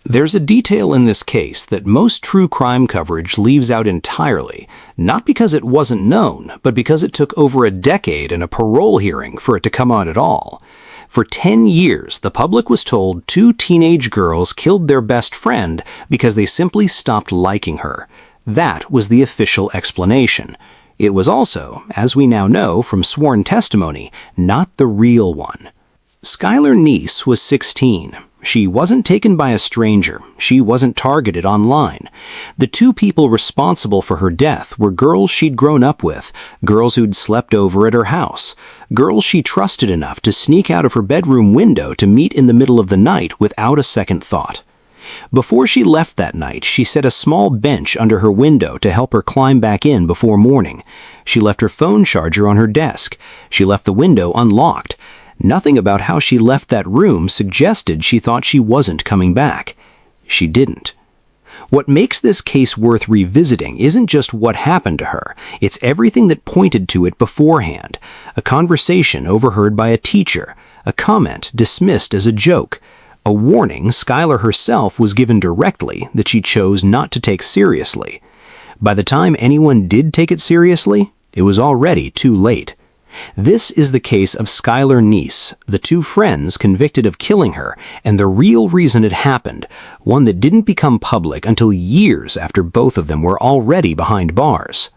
There's a detail in this case that most true crime coverage leaves out entirely, not because it wasn't known, but because it took over a decade and a parole hearing for it to come out at all. For 10 years, the public was told two teenage girls killed their best friend because they simply stopped liking her. That was the official explanation. It was also, as we now know from sworn testimony, not the real one. Skylar Neese was 16. She wasn't taken by a stranger. She wasn't targeted online. The two people responsible for her death were girls she'd grown up with, girls who'd slept over at her house, girls she trusted enough to sneak out of her bedroom window to meet in the middle of the night without a second thought. Before she left that night, she set a small bench under her window to help her climb back in before morning. She left her phone charger on her desk. She left the window unlocked. Nothing about how she left that room suggested she thought she wasn't coming back. She didn't. What makes this case worth revisiting isn't just what happened to her, it's everything that pointed to it beforehand. A conversation overheard by a teacher, a comment dismissed as a joke, a warning Skylar herself was given directly that she chose not to take seriously. By the time anyone did take it seriously, it was already too late. This is the case of Skylar Neese, the two friends convicted of killing her, and the real reason it happened, one that didn't become public until years after both of them were already behind bars.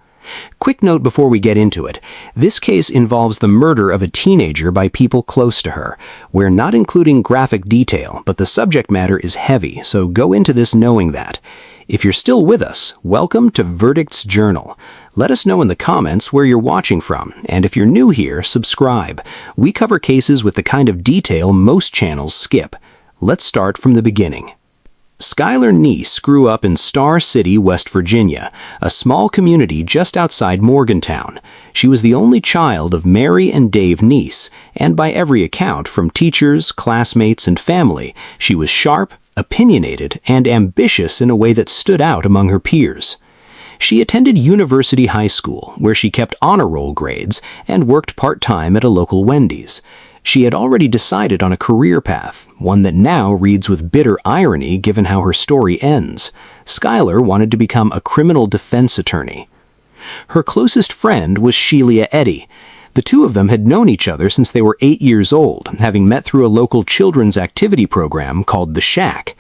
Quick note before we get into it, this case involves the murder of a teenager by people close to her. We're not including graphic detail, but the subject matter is heavy, so go into this knowing that. If you're still with us, welcome to Verdict's Journal. Let us know in the comments where you're watching from, and if you're new here, subscribe. We cover cases with the kind of detail most channels skip. Let's start from the beginning. Skylar Neese grew up in Star City, West Virginia, a small community just outside Morgantown. She was the only child of Mary and Dave Neese, and by every account, from teachers, classmates, and family, she was sharp, opinionated, and ambitious in a way that stood out among her peers. She attended University High School, where she kept honor roll grades and worked part-time at a local Wendy's. She had already decided on a career path, one that now reads with bitter irony given how her story ends. Skylar wanted to become a criminal defense attorney. Her closest friend was Shelia Eddy. The two of them had known each other since they were 8 years old, having met through a local children's activity program called The Shack.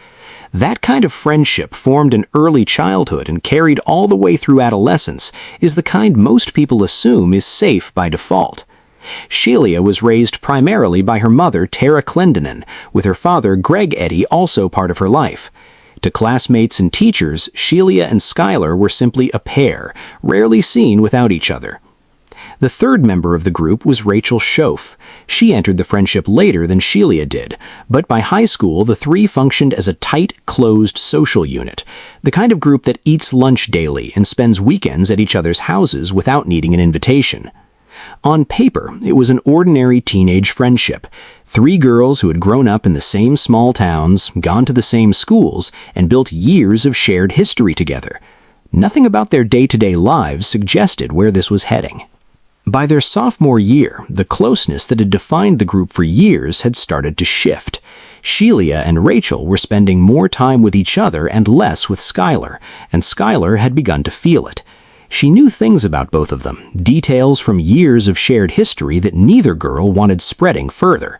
That kind of friendship formed in early childhood and carried all the way through adolescence is the kind most people assume is safe by default. Shelia was raised primarily by her mother, Tara Clendenin, with her father, Greg Eddy, also part of her life. To classmates and teachers, Shelia and Skylar were simply a pair, rarely seen without each other. The third member of the group was Rachel Shoaf. She entered the friendship later than Shelia did, but by high school the three functioned as a tight, closed social unit, the kind of group that eats lunch daily and spends weekends at each other's houses without needing an invitation. On paper, it was an ordinary teenage friendship. Three girls who had grown up in the same small towns, gone to the same schools, and built years of shared history together. Nothing about their day-to-day lives suggested where this was heading. By their sophomore year, the closeness that had defined the group for years had started to shift. Shelia and Rachel were spending more time with each other and less with Skylar, and Skylar had begun to feel it. She knew things about both of them, details from years of shared history that neither girl wanted spreading further.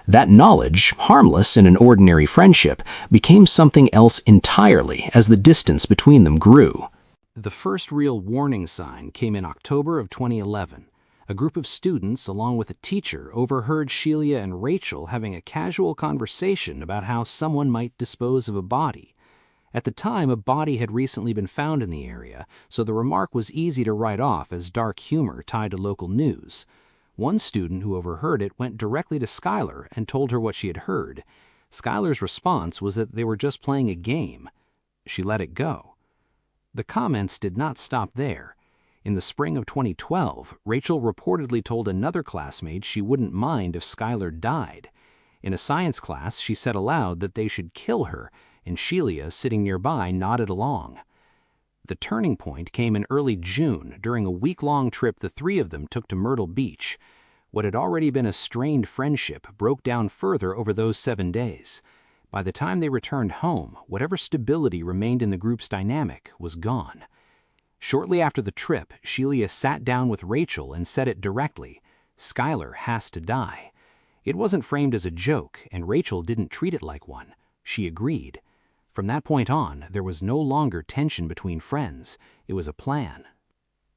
That knowledge, harmless in an ordinary friendship, became something else entirely as the distance between them grew. The first real warning sign came in October of 2011. A group of students, along with a teacher, overheard Shelia and Rachel having a casual conversation about how someone might dispose of a body. At the time, a body had recently been found in the area, so the remark was easy to write off as dark humor tied to local news. One student who overheard it went directly to Skylar and told her what she had heard. Skylar's response was that they were just playing a game. She let it go. The comments did not stop there. In the spring of 2012, Rachel reportedly told another classmate she wouldn't mind if Skylar died. In a science class, she said aloud that they should kill her, and Shelia, sitting nearby, nodded along. The turning point came in early June during a week-long trip the three of them took to Myrtle Beach. What had already been a strained friendship broke down further over those 7 days. By the time they returned home, whatever stability remained in the group's dynamic was gone. Shortly after the trip, Shelia sat down with Rachel and said it directly: "Skylar has to die." It wasn't framed as a joke, and Rachel didn't treat it like one. She agreed. From that point on, there was no longer tension between friends. It was a plan.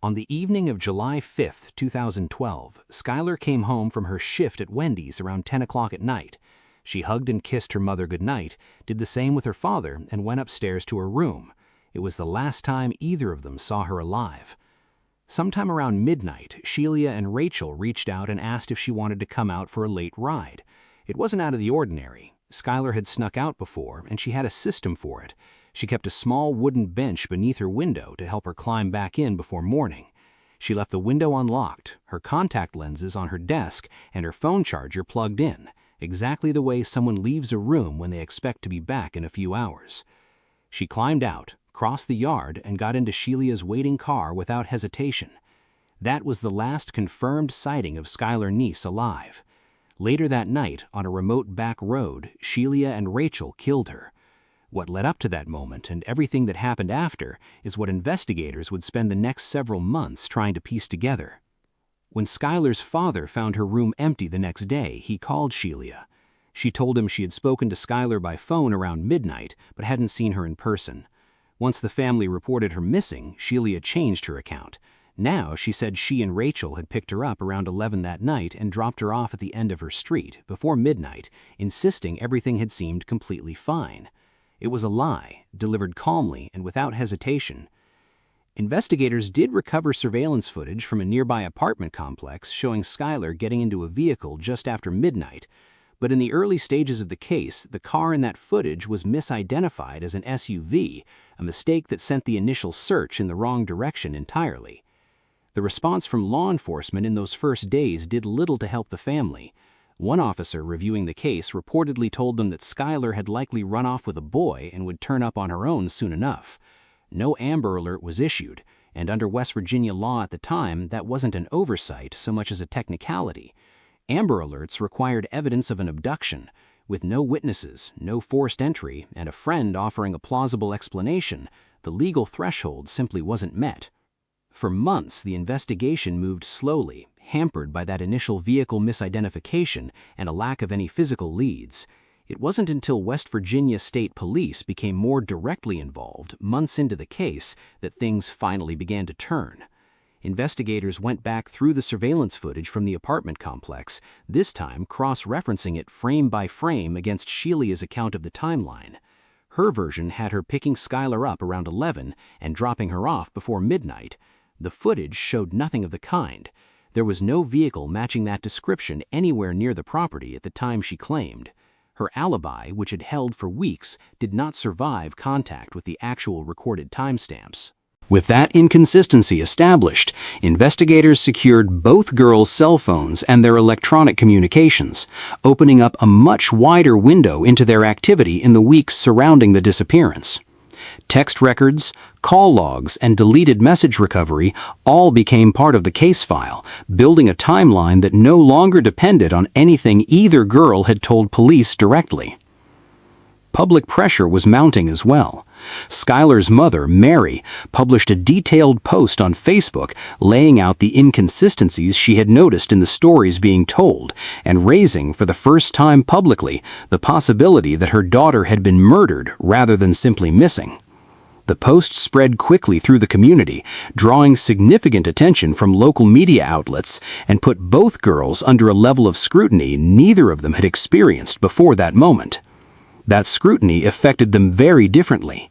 On the evening of July 5, 2012, Skylar came home from her shift at Wendy's around 10 o'clock at night. She hugged and kissed her mother goodnight, did the same with her father, and went upstairs to her room. It was the last time either of them saw her alive. Sometime around midnight, Shelia and Rachel reached out and asked if she wanted to come out for a late ride. It wasn't out of the ordinary. Skylar had snuck out before, and she had a system for it. She kept a small wooden bench beneath her window to help her climb back in before morning. She left the window unlocked, her contact lenses on her desk, and her phone charger plugged in, exactly the way someone leaves a room when they expect to be back in a few hours. She climbed out, crossed the yard, and got into Shelia's waiting car without hesitation. That was the last confirmed sighting of Skylar Neese alive. Later that night, on a remote back road, Shelia and Rachel killed her. What led up to that moment and everything that happened after is what investigators would spend the next several months trying to piece together. When Skylar's father found her room empty the next day, he called Shelia. She told him she had spoken to Skylar by phone around midnight, but hadn't seen her in person. Once the family reported her missing, Shelia changed her account. Now she said she and Rachel had picked her up around 11 that night and dropped her off at the end of her street before midnight, insisting everything had seemed completely fine. It was a lie, delivered calmly and without hesitation. Investigators did recover surveillance footage from a nearby apartment complex showing Skylar getting into a vehicle just after midnight, but in the early stages of the case, the car in that footage was misidentified as an SUV, a mistake that sent the initial search in the wrong direction entirely. The response from law enforcement in those first days did little to help the family. One officer reviewing the case reportedly told them that Skylar had likely run off with a boy and would turn up on her own soon enough. No Amber Alert was issued, and under West Virginia law at the time, that wasn't an oversight so much as a technicality. Amber Alerts required evidence of an abduction. With no witnesses, no forced entry, and a friend offering a plausible explanation, the legal threshold simply wasn't met. For months, the investigation moved slowly, hampered by that initial vehicle misidentification and a lack of any physical leads. It wasn't until West Virginia State Police became more directly involved, months into the case, that things finally began to turn. Investigators went back through the surveillance footage from the apartment complex, this time cross-referencing it frame by frame against Shelia's account of the timeline. Her version had her picking Skylar up around 11 and dropping her off before midnight. The footage showed nothing of the kind. There was no vehicle matching that description anywhere near the property at the time she claimed. Her alibi, which had held for weeks, did not survive contact with the actual recorded timestamps. With that inconsistency established, investigators secured both girls' cell phones and their electronic communications, opening up a much wider window into their activity in the weeks surrounding the disappearance. Text records, call logs, and deleted message recovery all became part of the case file, building a timeline that no longer depended on anything either girl had told police directly. Public pressure was mounting as well. Skylar's mother, Mary, published a detailed post on Facebook laying out the inconsistencies she had noticed in the stories being told and raising for the first time publicly the possibility that her daughter had been murdered rather than simply missing. The post spread quickly through the community, drawing significant attention from local media outlets and put both girls under a level of scrutiny neither of them had experienced before that moment. That scrutiny affected them very differently.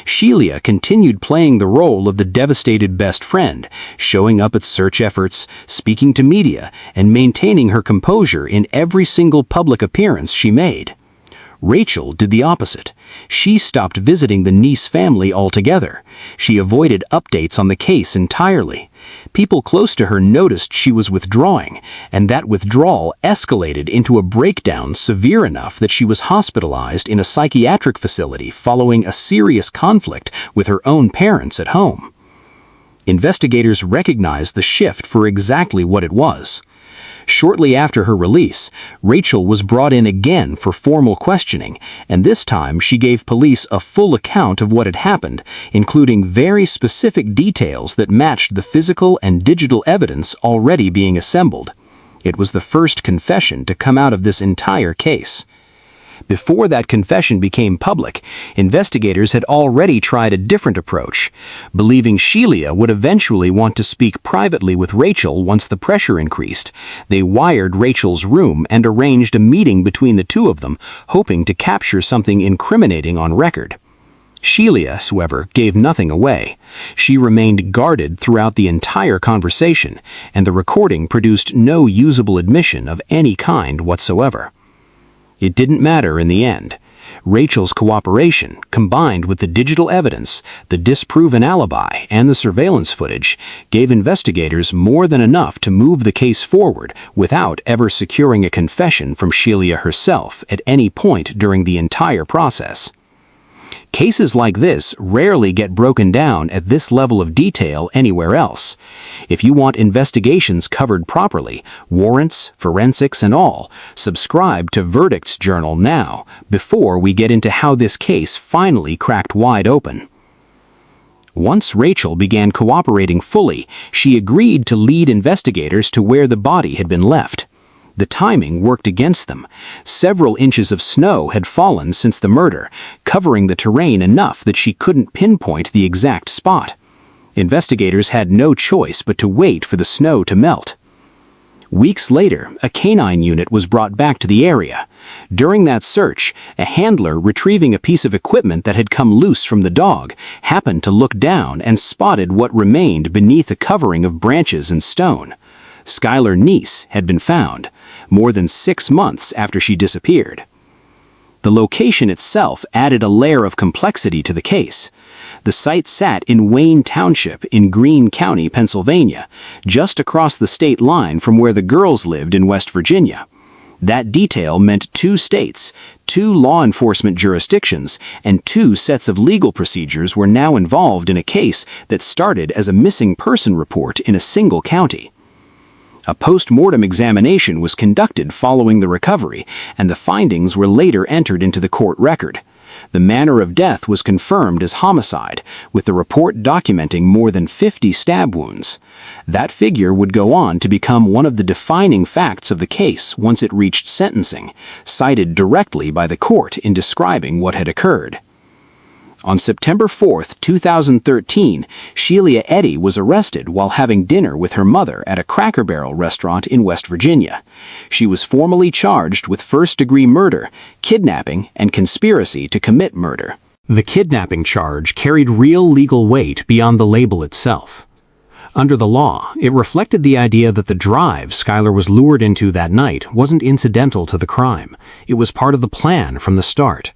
Shelia continued playing the role of the devastated best friend, showing up at search efforts, speaking to media, and maintaining her composure in every single public appearance she made. Rachel did the opposite. She stopped visiting the Neese family altogether. She avoided updates on the case entirely. People close to her noticed she was withdrawing, and that withdrawal escalated into a breakdown severe enough that she was hospitalized in a psychiatric facility following a serious conflict with her own parents at home. Investigators recognized the shift for exactly what it was. Shortly after her release, Rachel was brought in again for formal questioning, and this time she gave police a full account of what had happened, including very specific details that matched the physical and digital evidence already being assembled. It was the first confession to come out of this entire case. Before that confession became public, investigators had already tried a different approach. Believing Shelia would eventually want to speak privately with Rachel once the pressure increased, they wired Rachel's room and arranged a meeting between the two of them, hoping to capture something incriminating on record. Shelia, however, gave nothing away. She remained guarded throughout the entire conversation, and the recording produced no usable admission of any kind whatsoever. It didn't matter in the end. Rachel's cooperation, combined with the digital evidence, the disproven alibi, and the surveillance footage, gave investigators more than enough to move the case forward without ever securing a confession from Shelia herself at any point during the entire process. Cases like this rarely get broken down at this level of detail anywhere else. If you want investigations covered properly, warrants, forensics, and all, subscribe to Verdict's Journal now, before we get into how this case finally cracked wide open. Once Rachel began cooperating fully, she agreed to lead investigators to where the body had been left. The timing worked against them. Several inches of snow had fallen since the murder, covering the terrain enough that she couldn't pinpoint the exact spot. Investigators had no choice but to wait for the snow to melt. Weeks later, a canine unit was brought back to the area. During that search, a handler retrieving a piece of equipment that had come loose from the dog happened to look down and spotted what remained beneath a covering of branches and stone. Skylar Neese had been found, more than 6 months after she disappeared. The location itself added a layer of complexity to the case. The site sat in Wayne Township in Greene County, Pennsylvania, just across the state line from where the girls lived in West Virginia. That detail meant 2 states, 2 law enforcement jurisdictions, and 2 sets of legal procedures were now involved in a case that started as a missing person report in a single county. A post-mortem examination was conducted following the recovery, and the findings were later entered into the court record. The manner of death was confirmed as homicide, with the report documenting more than 50 stab wounds. That figure would go on to become one of the defining facts of the case once it reached sentencing, cited directly by the court in describing what had occurred. On September 4, 2013, Shelia Eddy was arrested while having dinner with her mother at a Cracker Barrel restaurant in West Virginia. She was formally charged with first-degree murder, kidnapping, and conspiracy to commit murder. The kidnapping charge carried real legal weight beyond the label itself. Under the law, it reflected the idea that the drive Skylar was lured into that night wasn't incidental to the crime. It was part of the plan from the start.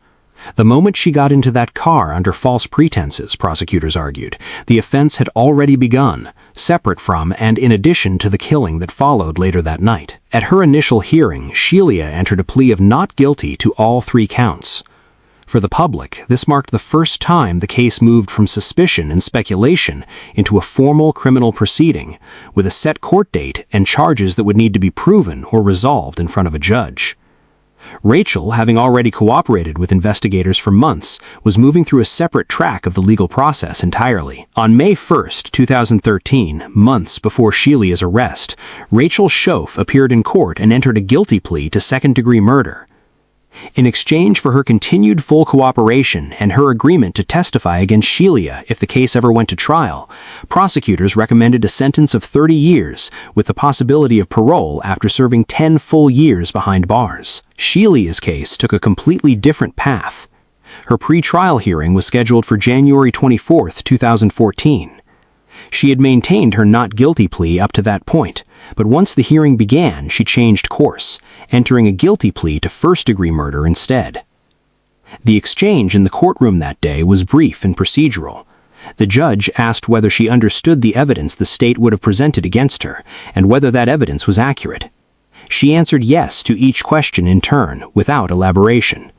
The moment she got into that car under false pretenses, prosecutors argued, the offense had already begun, separate from and in addition to the killing that followed later that night. At her initial hearing, Shelia entered a plea of not guilty to all 3 counts. For the public, this marked the first time the case moved from suspicion and speculation into a formal criminal proceeding, with a set court date and charges that would need to be proven or resolved in front of a judge. Rachel, having already cooperated with investigators for months, was moving through a separate track of the legal process entirely. On May 1, 2013, months before Shelia's arrest, Rachel Shoaf appeared in court and entered a guilty plea to second-degree murder. In exchange for her continued full cooperation and her agreement to testify against Shelia if the case ever went to trial, prosecutors recommended a sentence of 30 years with the possibility of parole after serving 10 full years behind bars. Shelia's case took a completely different path. Her pre-trial hearing was scheduled for January 24, 2014. She had maintained her not guilty plea up to that point, but once the hearing began, she changed course, entering a guilty plea to first-degree murder instead. The exchange in the courtroom that day was brief and procedural. The judge asked whether she understood the evidence the state would have presented against her, and whether that evidence was accurate. She answered yes to each question in turn, without elaboration.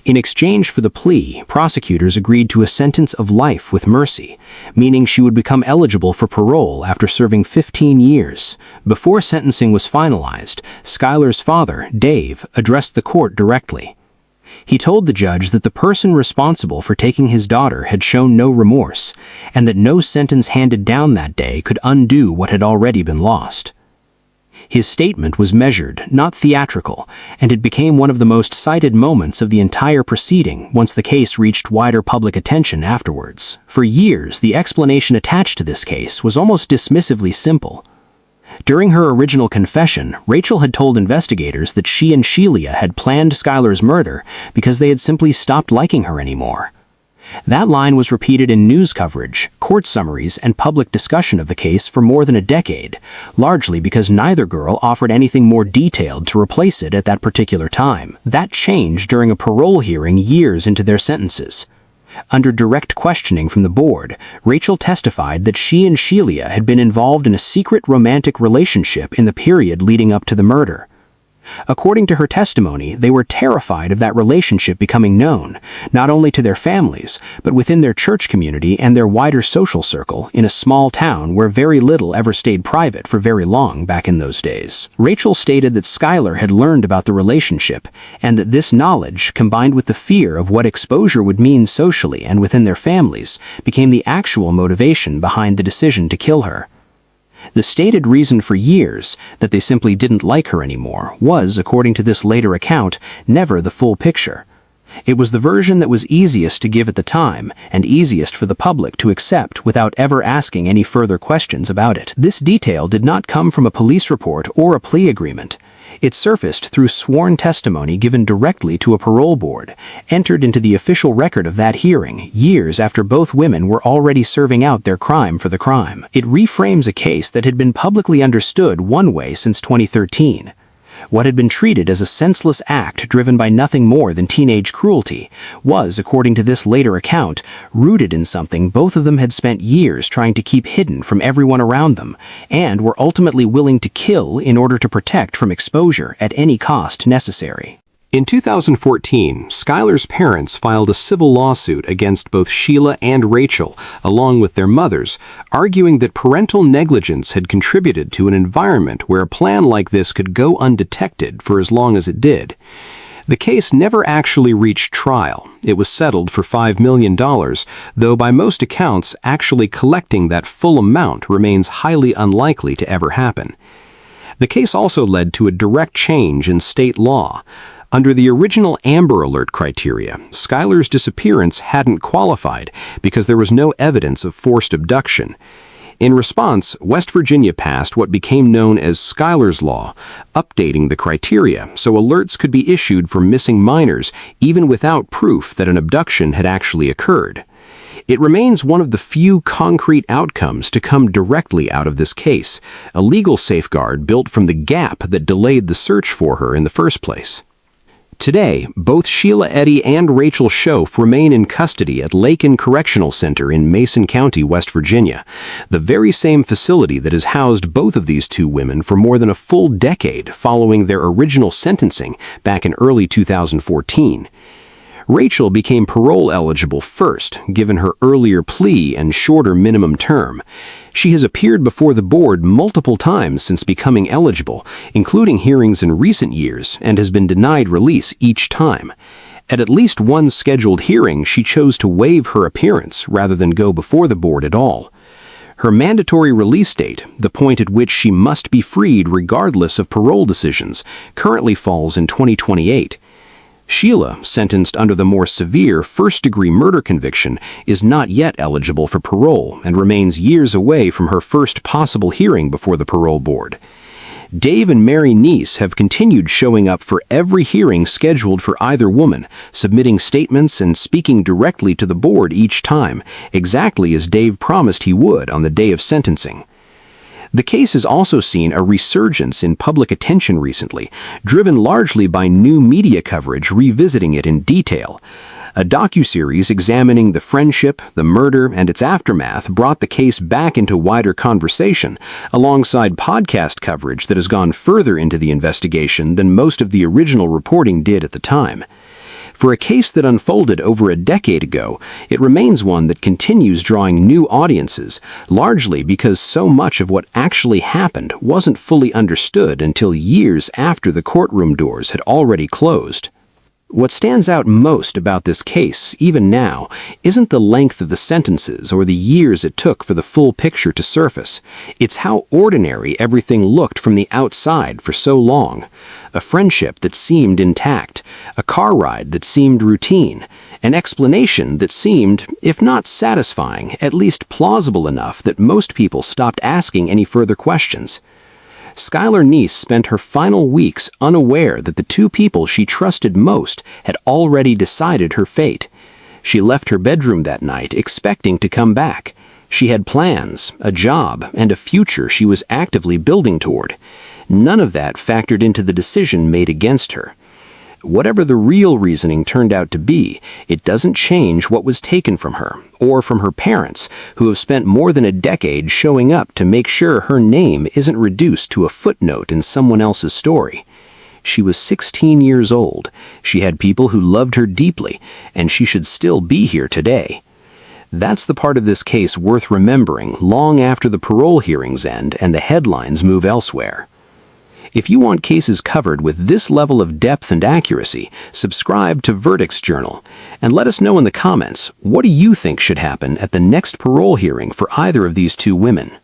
In exchange for the plea, prosecutors agreed to a sentence of life with mercy, meaning she would become eligible for parole after serving 15 years. Before sentencing was finalized, Skylar's father, Dave, addressed the court directly. He told the judge that the person responsible for taking his daughter had shown no remorse, and that no sentence handed down that day could undo what had already been lost. His statement was measured, not theatrical, and it became one of the most cited moments of the entire proceeding once the case reached wider public attention afterwards. For years, the explanation attached to this case was almost dismissively simple. During her original confession, Rachel had told investigators that she and Shelia had planned Skylar's murder because they had simply stopped liking her anymore. That line was repeated in news coverage, court summaries, and public discussion of the case for more than a decade, largely because neither girl offered anything more detailed to replace it at that particular time. That changed during a parole hearing years into their sentences. Under direct questioning from the board, Rachel testified that she and Shelia had been involved in a secret romantic relationship in the period leading up to the murder. According to her testimony, they were terrified of that relationship becoming known, not only to their families, but within their church community and their wider social circle in a small town where very little ever stayed private for very long back in those days. Rachel stated that Skylar had learned about the relationship, and that this knowledge, combined with the fear of what exposure would mean socially and within their families, became the actual motivation behind the decision to kill her. The stated reason for years, that they simply didn't like her anymore, was, according to this later account, never the full picture. It was the version that was easiest to give at the time, and easiest for the public to accept without ever asking any further questions about it. This detail did not come from a police report or a plea agreement. It surfaced through sworn testimony given directly to a parole board, entered into the official record of that hearing years after both women were already serving out their crime for the crime. It reframes a case that had been publicly understood one way since 2013. What had been treated as a senseless act driven by nothing more than teenage cruelty was, according to this later account, rooted in something both of them had spent years trying to keep hidden from everyone around them, and were ultimately willing to kill in order to protect from exposure at any cost necessary. In 2014, Skylar's parents filed a civil lawsuit against both Shelia and Rachel, along with their mothers, arguing that parental negligence had contributed to an environment where a plan like this could go undetected for as long as it did. The case never actually reached trial. It was settled for $5 million, though by most accounts, actually collecting that full amount remains highly unlikely to ever happen. The case also led to a direct change in state law. Under the original Amber Alert criteria, Skylar's disappearance hadn't qualified because there was no evidence of forced abduction. In response, West Virginia passed what became known as Skylar's Law, updating the criteria so alerts could be issued for missing minors even without proof that an abduction had actually occurred. It remains one of the few concrete outcomes to come directly out of this case, a legal safeguard built from the gap that delayed the search for her in the first place. Today, both Shelia Eddy and Rachel Shoaf remain in custody at Lakin Correctional Center in Mason County, West Virginia, the very same facility that has housed both of these two women for more than a full decade following their original sentencing back in early 2014. Rachel became parole eligible first, given her earlier plea and shorter minimum term. She has appeared before the board multiple times since becoming eligible, including hearings in recent years, and has been denied release each time. At least one scheduled hearing, she chose to waive her appearance rather than go before the board at all. Her mandatory release date, the point at which she must be freed regardless of parole decisions, currently falls in 2028. Shelia, sentenced under the more severe first-degree murder conviction, is not yet eligible for parole and remains years away from her first possible hearing before the parole board. Dave and Mary Neese have continued showing up for every hearing scheduled for either woman, submitting statements and speaking directly to the board each time, exactly as Dave promised he would on the day of sentencing. The case has also seen a resurgence in public attention recently, driven largely by new media coverage revisiting it in detail. A docuseries examining the friendship, the murder, and its aftermath brought the case back into wider conversation, alongside podcast coverage that has gone further into the investigation than most of the original reporting did at the time. For a case that unfolded over a decade ago, it remains one that continues drawing new audiences, largely because so much of what actually happened wasn't fully understood until years after the courtroom doors had already closed. What stands out most about this case, even now, isn't the length of the sentences or the years it took for the full picture to surface. It's how ordinary everything looked from the outside for so long. A friendship that seemed intact, a car ride that seemed routine, an explanation that seemed, if not satisfying, at least plausible enough that most people stopped asking any further questions. Skylar Neese spent her final weeks unaware that the two people she trusted most had already decided her fate. She left her bedroom that night expecting to come back. She had plans, a job, and a future she was actively building toward. None of that factored into the decision made against her. Whatever the real reasoning turned out to be, it doesn't change what was taken from her, or from her parents, who have spent more than a decade showing up to make sure her name isn't reduced to a footnote in someone else's story. She was 16 years old, she had people who loved her deeply, and she should still be here today. That's the part of this case worth remembering long after the parole hearings end and the headlines move elsewhere. If you want cases covered with this level of depth and accuracy, subscribe to Verdicts Journal, and let us know in the comments, what do you think should happen at the next parole hearing for either of these two women?